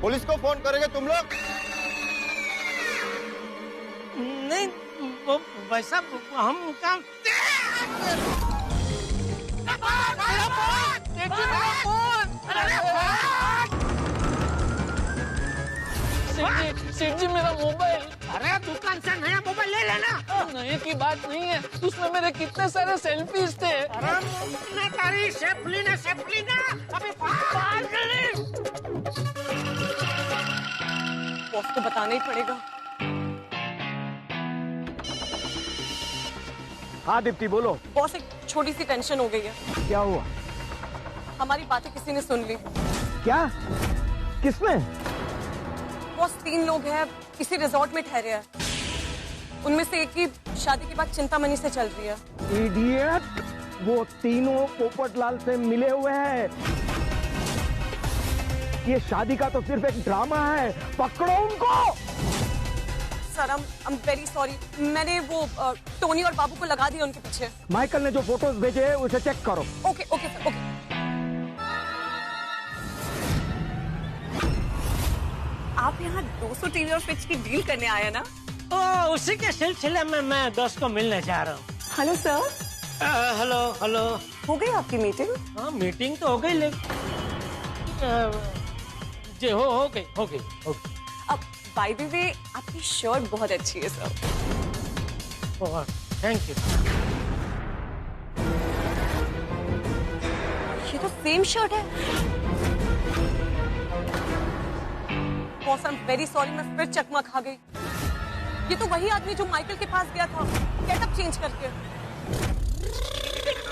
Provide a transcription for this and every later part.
Police को phone करेंगे तुम लोग? नहीं वो वैसा हम काम सेठ जी मेरा मोबाइल। अरे दुकान से नया मोबाइल ले लेना। नए की बात नहीं है, उसमें मेरे कितने सारे सेल्फीज थे। अरे तारी सेफली ना अभी बॉस को बताना ही पड़ेगा। हाँ दीप्ति बोलो। बॉस एक छोटी सी टेंशन हो गई है। क्या हुआ? हमारी बातें किसी ने सुन ली। क्या? किसने? बॉस 3 लोग हैं, किसी रिजॉर्ट में ठहरे हैं। उनमें से एक की शादी के बाद चिंतामणि से चल रही है। इडियट! वो तीनों पोपटलाल से मिले हुए हैं। ये शादी का तो सिर्फ एक ड्रामा है, पकड़ो उनको। Sir I am very sorry. मैंने वो टोनी और बाबू को लगा दिया उनके पीछे। माइकल ने जो फोटोज भेजे हैं उसे चेक करो। Okay sir okay. आप यहाँ 200 टीवी और फ्रिज की डील करने आए ना? उसी के सिलसिले में मैं दोस्त को मिलने जा रहा हूँ। Hello sir. हेलो। हो गई आपकी मीटिंग? हाँ मीटिंग तो हो गई लेकिन जी हो गई। अब बाय द वे आपकी शर्ट बहुत अच्छी है सर। Thank you. ये तो सेम शर्ट है। Boss I am very sorry, मैं फिर चकमा खा गई। ये तो वही आदमी जो माइकल के पास गया था गेटअप चेंज करके।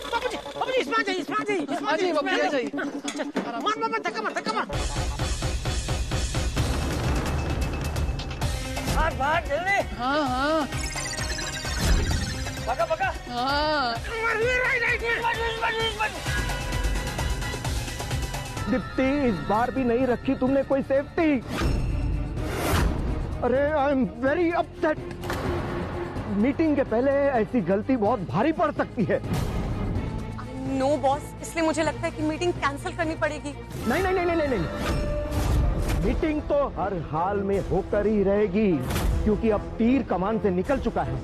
बाबूजी इसमें आ जाइए। मार धक्का मार। भाग जल्दी। हाँ भागा। हाँ। दीप्ति इस बार भी नहीं रखी तुमने कोई सेफ्टी। अरे I am very upset. Meeting के पहले ऐसी गलती बहुत भारी पड़ सकती है। नो बॉस, इसलिए मुझे लगता है कि मीटिंग कैंसिल करनी पड़ेगी। नहीं। मीटिंग तो हर हाल में होकर ही रहेगी, क्योंकि अब तीर कमान से निकल चुका है।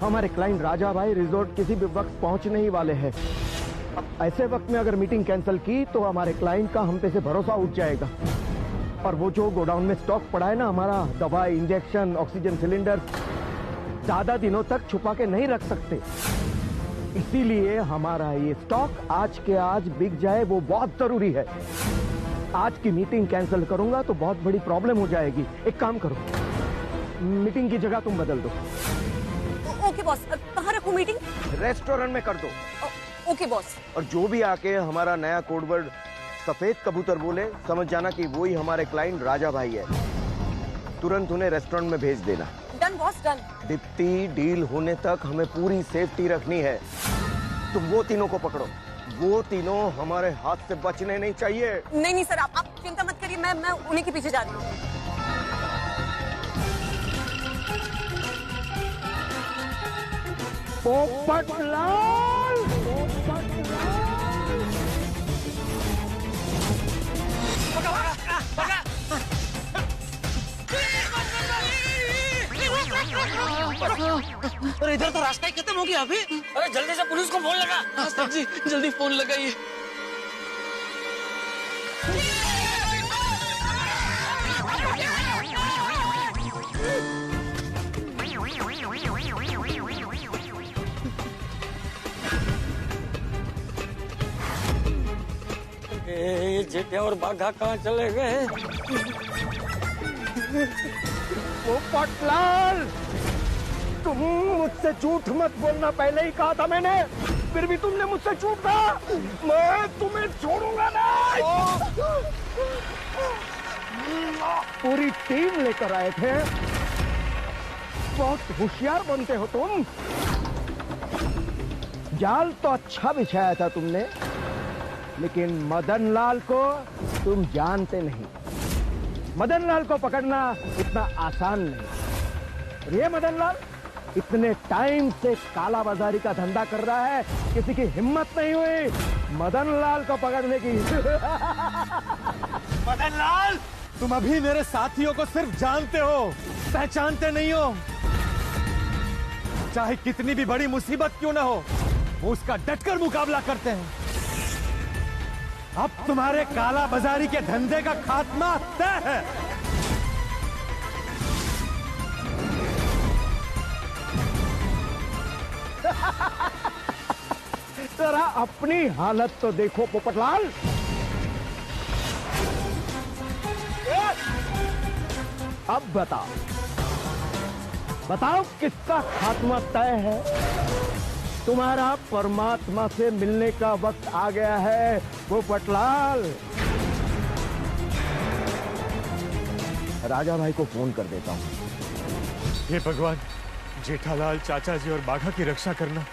हमारे क्लाइंट राजा भाई रिजॉर्ट किसी भी वक्त पहुंचने ही वाले हैं। अब ऐसे वक्त में अगर मीटिंग कैंसिल की तो हमारे क्लाइंट का हम पे से भरोसा उठ जाएगा। और वो जो गोडाउन में स्टॉक पड़ा है ना हमारा, दवाई, इंजेक्शन, ऑक्सीजन सिलेंडर, ज्यादा दिनों तक छुपा के नहीं रख सकते। इसीलिए हमारा ये स्टॉक आज के आज बिक जाए, वो बहुत जरूरी है। आज की मीटिंग कैंसिल करूंगा तो बहुत बड़ी प्रॉब्लम हो जाएगी। एक काम करो, मीटिंग की जगह तुम बदल दो। ओके बॉस, कहाँ रखूं मीटिंग? रेस्टोरेंट में कर दो। Okay boss. और जो भी आके हमारा नया कोडवर्ड सफेद कबूतर बोले, समझ जाना कि वही हमारे क्लाइंट राजा भाई है। तुरंत उन्हें रेस्टोरेंट में भेज देना। Done boss done. Deepti, deal होने तक हमें पूरी सेफ्टी रखनी है। तुम वो तीनों को पकड़ो, वो तीनों हमारे हाथ से बचने नहीं चाहिए। नहीं सर, आप चिंता मत करिए, मैं उन्हीं के पीछे जा रही हूँ। पोपटलाल! अरे इधर तो रास्ता ही खत्म हो गया अभी। अरे जल्दी से पुलिस को फोन लगा। हाँ सर जी, जल्दी फोन लगाइए। ये जेठे और बाघा कहाँ चले गए? पोपटलाल, तुम मुझसे झूठ मत बोलना, पहले ही कहा था मैंने, फिर भी तुमने मुझसे झूठ कहा। मैं तुम्हें छोड़ूंगा नहीं। पूरी टीम लेकर आए थे, बहुत होशियार बनते हो तुम। जाल तो अच्छा बिछाया था तुमने, लेकिन मदनलाल को तुम जानते नहीं। मदनलाल को पकड़ना इतना आसान नहीं। ये मदनलाल इतने टाइम से काला बाजारी का धंधा कर रहा है, किसी की हिम्मत नहीं हुई मदनलाल को पकड़ने की। मदनलाल, तुम अभी मेरे साथियों को सिर्फ जानते हो, पहचानते नहीं हो। चाहे कितनी भी बड़ी मुसीबत क्यों ना हो, वो उसका डटकर मुकाबला करते हैं। अब तुम्हारे काला बाजारी के धंधे का खात्मा तय है। जरा अपनी हालत तो देखो पोपटलाल। अब बताओ किसका खात्मा तय है? तुम्हारा परमात्मा से मिलने का वक्त आ गया है पोपटलाल। राजा भाई को फोन कर देता हूँ। हे भगवान, जेठालाल, चाचा जी और बाघा की रक्षा करना।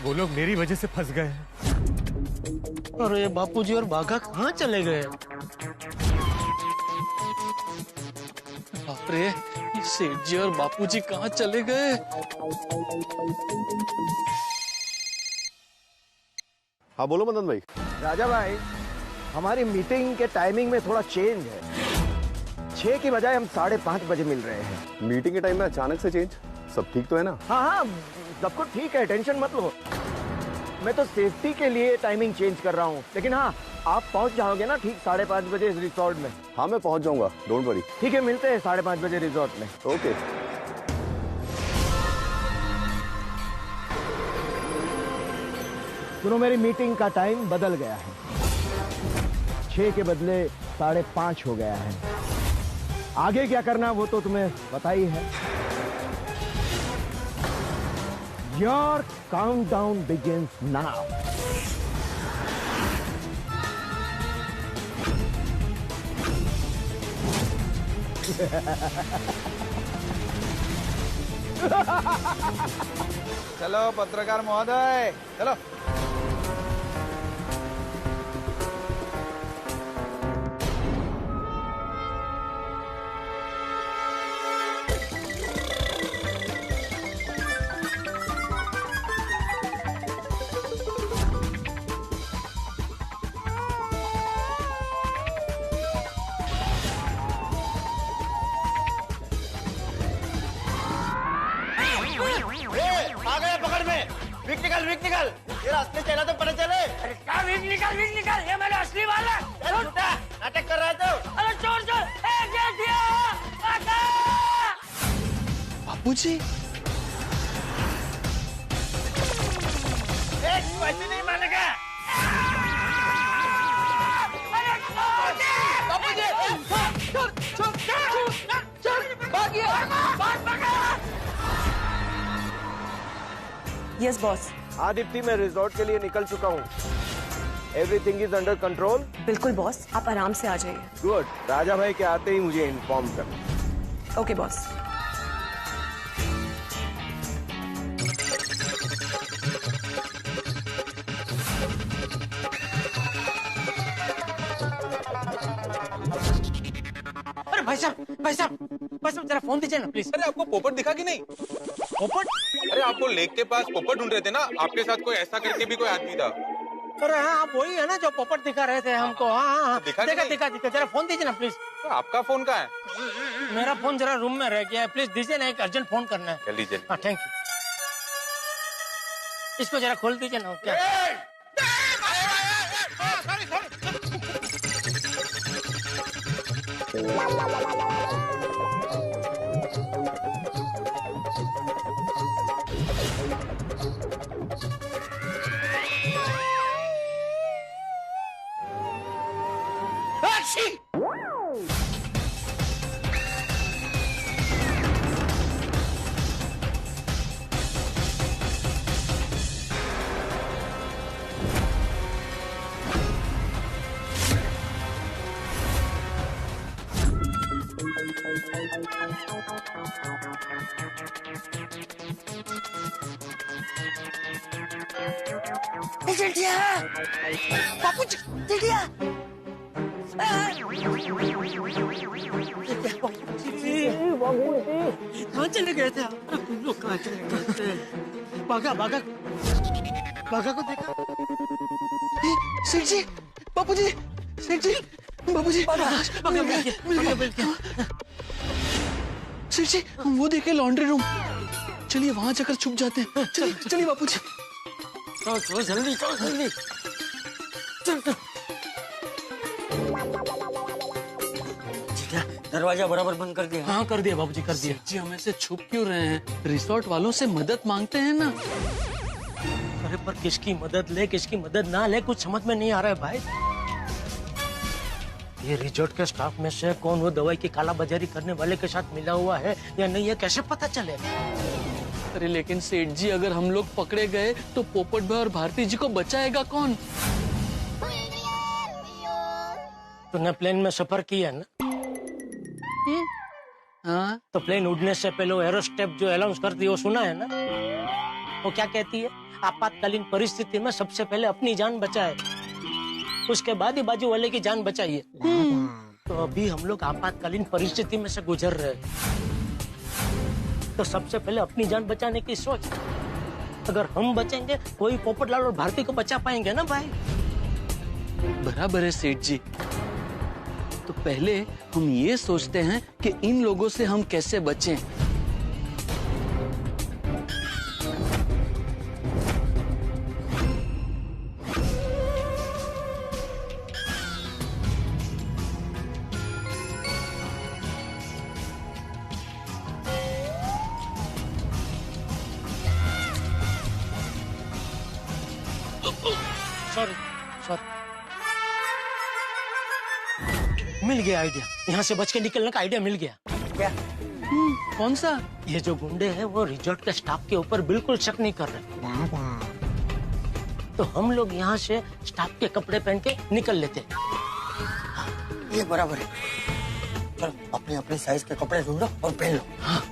वो लोग मेरी वजह से फंस गए हैं। अरे बापूजी और बाघा कहाँ चले गए? बाप रे, ये सेठ जी और बापूजी कहाँ चले गए? हाँ बोलो मदन भाई। राजा भाई, हमारी मीटिंग के टाइमिंग में थोड़ा चेंज है। 6 की बजाय हम 5:30 बजे मिल रहे हैं। मीटिंग के टाइम में अचानक से चेंज? सब ठीक तो है ना? हाँ, सब कुछ ठीक है, टेंशन मत लो। मैं तो सेफ्टी के लिए टाइमिंग चेंज कर रहा हूँ, लेकिन हाँ, आप पहुँच जाओगे ना ठीक 5:30 बजे रिसोर्ट में? हाँ मैं पहुँच जाऊंगा, डोंट वरी। ठीक है, मिलते हैं 5:30 बजे रिसोर्ट में। ओके। सुनो, मेरी मीटिंग का टाइम बदल गया है। 6 के बदले 5:30 हो गया है। आगे क्या करना वो तो तुम्हें पता ही है। Your countdown begins now. चलो पत्रकार महोदय, चलो। विक निकल, ये रास्ते चला तो पता चले। अरे क्या विक निकल, ये मेरा असली वाला। नाटक कर रहा है तो। अरे चोर, बापूजी, पैसे नहीं मानेगा। Yes boss. हाँ दीप्ति, मैं रिजॉर्ट के लिए निकल चुका हूँ। Everything is under control. बिल्कुल बॉस, आप आराम से आ जाइए। गुड। राजा भाई के आते ही मुझे इन्फॉर्म कर। Okay boss. अरे भाई साहब जरा फोन दीजिए ना प्लीज। अरे आपको पोपट दिखा कि नहीं? पोपट? अरे आपको लेक के पास पोपट ढूंढ रहे थे ना, आपके साथ कोई ऐसा करके भी कोई आदमी था। अरे हाँ, आप वही है ना जो पोपट दिखा रहे थे हमको। हाँ, दिखा जरा फोन दीजिए ना प्लीज। तो आपका फोन कहाँ है? मेरा फोन जरा रूम में रह गया है, प्लीज दीजिए ना, एक अर्जेंट फोन करना है। जल्दी जल्दी। हाँ थैंक यू। इसको जरा खोल दीजिए ना। क्या कहाँ चले गए थे? तुम लोग कहाँ चले गए थे? बाघा को देखा? सेठ जी, बापूजी, सेठ जी, बाबूजी सेठ जी वो देखे लॉन्ड्री रूम, चलिए वहां जाकर छुप जाते हैं। चलिए चलिए बाबूजी। चलो जल्दी, चलो जल्दी। दरवाजा बराबर बंद कर दिया? हाँ कर दिया बाबूजी, कर दिया। जी हम ऐसे छुप क्यों रहे हैं? रिसोर्ट वालों से मदद मांगते हैं ना। अरे पर किसकी मदद ले, किसकी मदद ना ले, कुछ समझ में नहीं आ रहा है भाई। ये रिजॉर्ट के स्टाफ में से कौन वो दवाई की काला बाजारी करने वाले के साथ मिला हुआ है या नहीं, है कैसे पता चलेगा? अरे लेकिन सेठ जी अगर हम लोग पकड़े गए तो पोपट भाई और भारती जी को बचाएगा कौन? तूने प्लेन में सफर किया ना? हाँ तो प्लेन उड़ने से पहले वो एरोस्टेप जो अनाउंस करती है वो सुना है ना? वो क्या कहती है? आपातकालीन परिस्थिति में सबसे पहले अपनी जान बचाए, उसके बाद ही बाजू वाले की जान बचाइए। तो अभी हम लोग आपातकालीन परिस्थिति में से गुजर रहे हैं, तो सबसे पहले अपनी जान बचाने की सोच। अगर हम बचेंगे कोई पोपटलाल और भारती को बचा पाएंगे ना भाई। बराबर है सेठ जी। तो पहले हम ये सोचते हैं कि इन लोगों से हम कैसे बचें। सॉरी सॉरी, मिल गया आइडिया। यहाँ से बच के निकलने का आइडिया मिल गया। क्या? कौन सा? ये जो गुंडे हैं वो रिजॉर्ट के स्टाफ के ऊपर बिल्कुल शक नहीं कर रहे, तो हम लोग यहाँ से स्टाफ के कपड़े पहन के निकल लेते। ये बराबर है। चलो अपने अपने साइज के कपड़े ढूंढो और पहन लो। हाँ।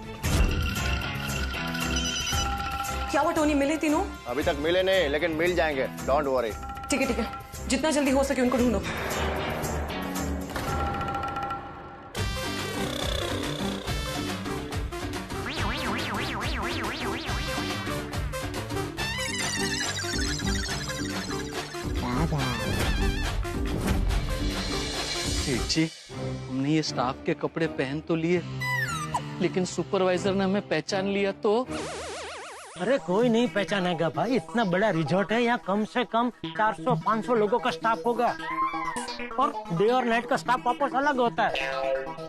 क्या वो टोनी मिले तीनों? अभी तक मिले नहीं, लेकिन मिल जाएंगे, डोंट वरी। ठीक है ठीक है, जितना जल्दी हो सके उनको ढूंढो। सेठ जी हमने ये स्टाफ के कपड़े पहन तो लिए, लेकिन सुपरवाइजर ने हमें पहचान लिया तो? अरे कोई नहीं पहचानेगा भाई, इतना बड़ा रिजॉर्ट है, यहाँ कम से कम 400-500 लोगों का स्टाफ होगा, और डे और नाइट का स्टाफ वापस अलग होता है,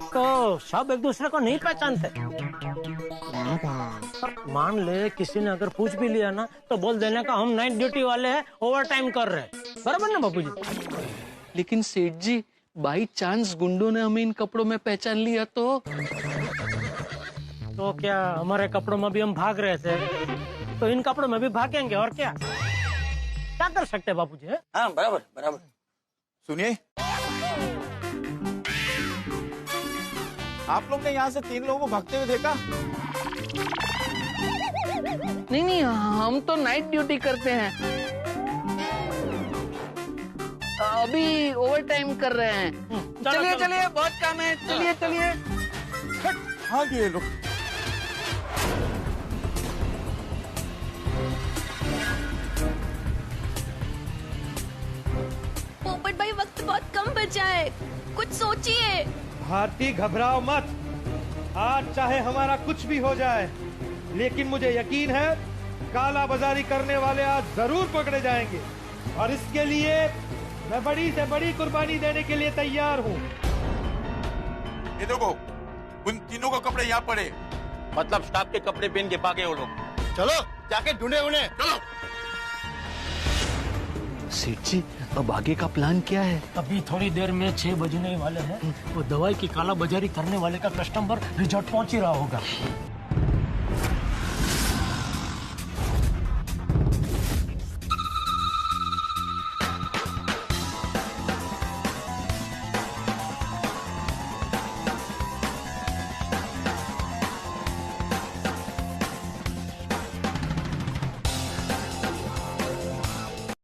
तो सब एक दूसरे को नहीं पहचानते। मान ले किसी ने अगर पूछ भी लिया ना तो बोल देने का हम नाइट ड्यूटी वाले हैं, ओवर टाइम कर रहे हैं। बराबर ना बाबूजी? लेकिन सेठ जी बाई चांस गुंडों ने हमें इन कपड़ों में पहचान लिया तो क्या हमारे कपड़ों में भी हम भाग रहे थे, तो इन कपड़ों में भी भागेंगे, और क्या क्या कर सकते हैं बाबूजी? हाँ बराबर बराबर। सुनिए, आप लोग ने यहाँ से 3 लोगों को भागते हुए देखा? नहीं हम तो नाइट ड्यूटी करते हैं, अभी ओवर टाइम कर रहे हैं। चलिए चलिए बहुत काम है, चलिए चलिए। हाँ ये लोग पोपट भाई वक्त बहुत कम बचा है, कुछ सोचिए। भारती घबराओ मत, आज चाहे हमारा कुछ भी हो जाए, लेकिन मुझे यकीन है काला बाजारी करने वाले आज जरूर पकड़े जाएंगे, और इसके लिए मैं बड़ी से बड़ी कुर्बानी देने के लिए तैयार हूँ। ये देखो उन तीनों का कपड़े यहाँ पड़े, मतलब स्टाफ के कपड़े पहन के भागे वो लोग। चलो जाके ढूंढे उन्हें, चलो। सेठ जी अब आगे का प्लान क्या है? अभी थोड़ी देर में 6 बजने वाले हैं, वो दवाई की काला बाजारी करने वाले का कस्टमर रिजॉर्ट पहुंच ही रहा होगा।